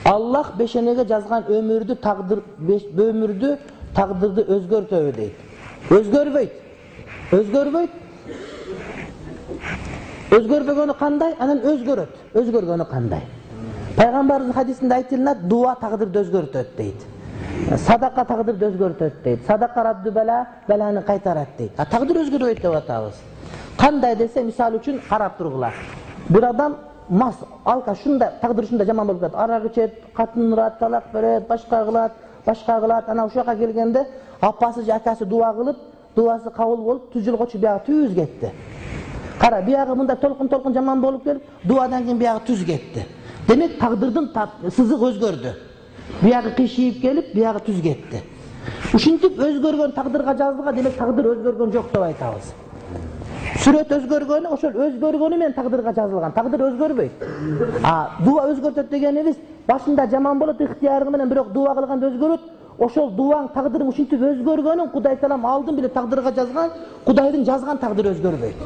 Allah beşenege жазган өмүрдү тагдырды өзгөртөбү дейт. Өзгөрбөйт. Өзгөрбөгөнү кандай? Анан өзгөрөт. Өзгөргөнү кандай? Пайгамбарыбыздын хадисинде айтылат, дуа тагдырды өзгөртөт дейт. Садака тагдырды өзгөртөт дейт. Садака радду бала, баланы кайтарат дейт. Тагдыр өзгөрбөйт деп атабыз. Кандай десе, мисалы үчүн карап тургула. Бир адам мас, алка шунда, тагдыр шунда жаман болуп кетет. Арак ичет, катын урат, талак берет, башка кылат. Ана ушуга келгенде апасы же акасы дуа кылып, дуасы кабыл болуп, түзүлгөчү биягы түз кетти. Кара, биягы мында толкун жаман болуп келип, дуадан кийин биягы түз кетти. Демек тагдырдын сызыгы өзгөрдү. Биягы кыйшыйып келип, биягы түз кетти. Ушинтип өзгөргөн тагдырга жазылган, демек тагдыр өзгөргөн жок деп айтабыз. Сүрөт өзгөргөнү, ошол өзгөргөнү менен тагдырга жазылган. Тагдыр өзгөрбөйт. Дуа өзгөртөт дегенибиз, башында жаман болот, ыктыяры менен бирок дуа кылганда өзгөрөт. Ошол дуаң тагдырың ушинтип өзгөргөнүн Кудай Таалам алдын билип тагдырга жазган, Кудайдын жазган тагдыры өзгөрбөйт.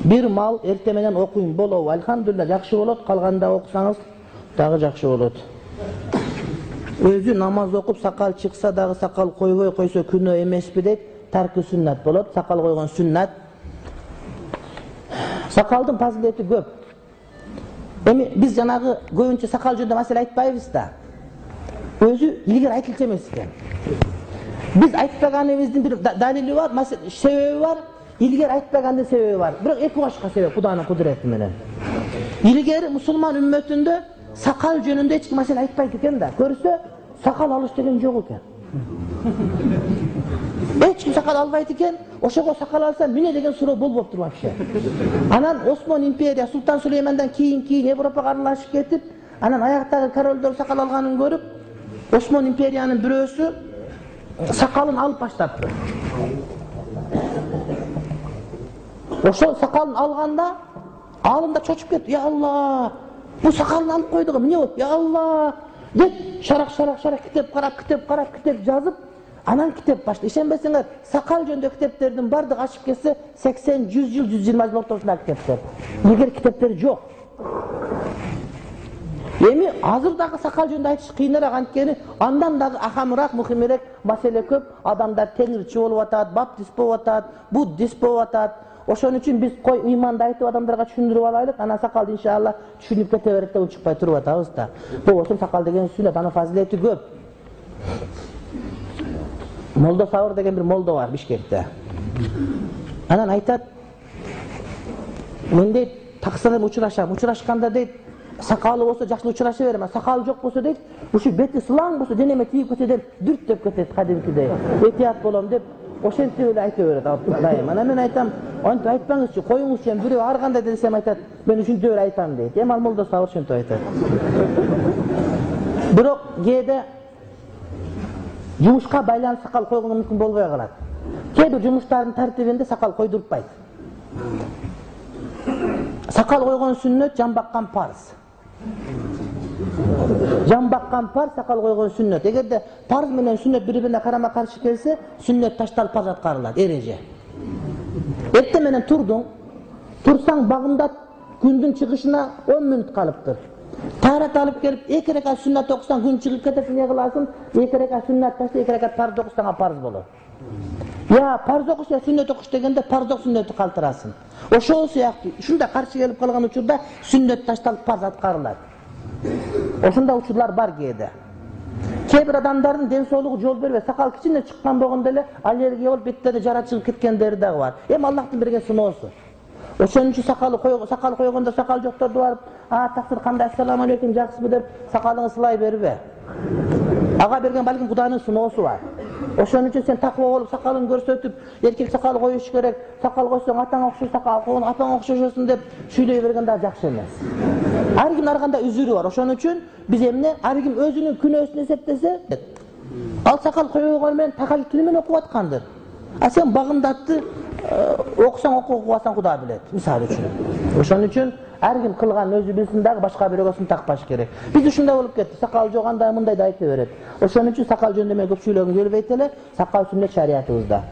Bir mal эрте менен окуйм болобу? Алхамдулилла, жакшы болот. Калганда окусаңыз дагы жакшы болот. Өзү намаз окуп сакал чыкса дагы сакал койбой койсо күнөө эмеспи дейт. Таркы сүннат болот. Сакал койгон сүннат. Сакалдын фазилети көп. Эми биз жанагы көбүнчө сакал жөнүндө маселе айтпайбыз да. Өзү илгери айтылчу эмес экен. Биз айтпаганыбыздын бир далили бар, себеби бар. Илгери айтпагандын себеби бар. Бирок эки башка себеп Кудайдын кудурети менен. Илгери мусулман үммөтүндө сакал жөнүндө эч ким маселе айтпайт экен да. Көрсө, сакал алыш деген жок экен. Эч ким сакал албайт экен. Ошого сакал алса эмне деген суроо болбоп турмакчы. Анан Осман империя Султан Сулеймандан кийин Европага аралашып кетип, анан аяктагы королдор сакал алганын көрүп, Осман империянын бирөөсү сакалын алып баштапты. Ошол сакалын алганда алында чочуп кетти. Я Алла, бу сакалын алып койдук, эмне болуп? Я Алла деп шарак китеп карап жазып, анан китеп баштады. Ишенбесеңер, сакал жөнүндө китептердин бардыгы ашып кетсе 80-100 жыл, 120 жыл ортосунда китептер. Илгери китептер жок. Эми азыр дагы сакал жөнүндө айтыш кыйыныраак, анткени андан дагы ахамыраак, мухимирээк маселе көп. Адамдар теңирчи болуп атат, баптист болуп атат, буддист болуп атат. Ошон үчүн биз кой ыйманды айтып адамдарга түшүндүрүп алайлык, анан сакалды иншалла түшүнүп кете берет деп учукпай туруп атабыз да. Болбосо сакал деген сүннөт, анын фазилети көп. Молдо Сабыр деген бир молдо бар Бишкекте. Анан айтат, мен дейт таксырым учурашканда дейт, сакалы болсо жакшы учураша берем, сакалы жок болсо дейт, ушу бети сылаң болсо денеме тийип кетсе деп дүрттөп кетет кадимкидей. Этият болом деп ошентип эле айта берет дайым. Анан мен айтам, антип айтпаңызчы, коюңузчу, бирөө ар кандай десем айтат, мен ушинтип эле айтам дейт. Эми ал молдо Сабыр ошентип айтат. Бирок кээде жумушка байланып сакал койгонго мүмкүн болбой калат. Кээ бир жумуштардын тартибинде сакал койдуртпайт. Сакал койгон сүннөт, жан баккан парз. Жан баккан парз, сакал койгон сүннөт. Эгерде парз менен сүннөт бири-бирине карама каршы келсе, сүннөт ташталып парз аткарылат, эреже. Эрте менен турсаң багымда күндүн чыгышына 10 мүнөт калыптыр. Тарат алып келип 2 рекат сүннат окусаң күн чыгып кетет, эмне кыласың? 2 рекат сүннат таштай 2 рекат парз окусаң парз болот. Я парз окуш, я сүннөт окуш дегенде парздык сүннөттү калтырасың. Ошол сыяктуу ушунда каршы келип калган учурда сүннөт ташталып парз аткарылат. Ошондой учурлар бар кээде. Кээ бир адамдардын ден соолугу жол бербей, сакал кичине чыккан болгондо эле аллергия болуп беттерине жара чыгып кеткендери дагы бар. Эми Аллахтын берген сыноосу. Ошон үчүн сакал койгондо сакал жокторду барып, таксир кандай, ассаламу алейкум, жакшысызбы деп сакалыңды сылай бербе. Ага берген балким Кудайдын сыноосу бар. Ошон үчүн сен таква болуп сакалын көрсөтүп, эркек сакал коюш керек, сакал койсоң атаң окшош сакал койгон, апаң окшошосуң деп сүйлөй берген да жакшы эмес. Ар кимдин ар кандай үзүрү бар. Ошон үчүн биз эмне ар ким өзүнүн күнөөсүн эсептесе, ал сакал койгон менен тахажжуд тили менен окуп аткандыр. А сен багымдатты окусаң окубасаң Кудай билет, мисалы үчүн. Ошон үчүн ар ким кылган өзү билсин дагы башка бирөөгө сын такпаш керек. Биз ушундай болуп кетти, сакал жок андай мындай да айта берет. Ошон үчүн сакал жөнүндө мен көп сүйлөгүм келбейт эле, сакал сүннөт шариятыбызда.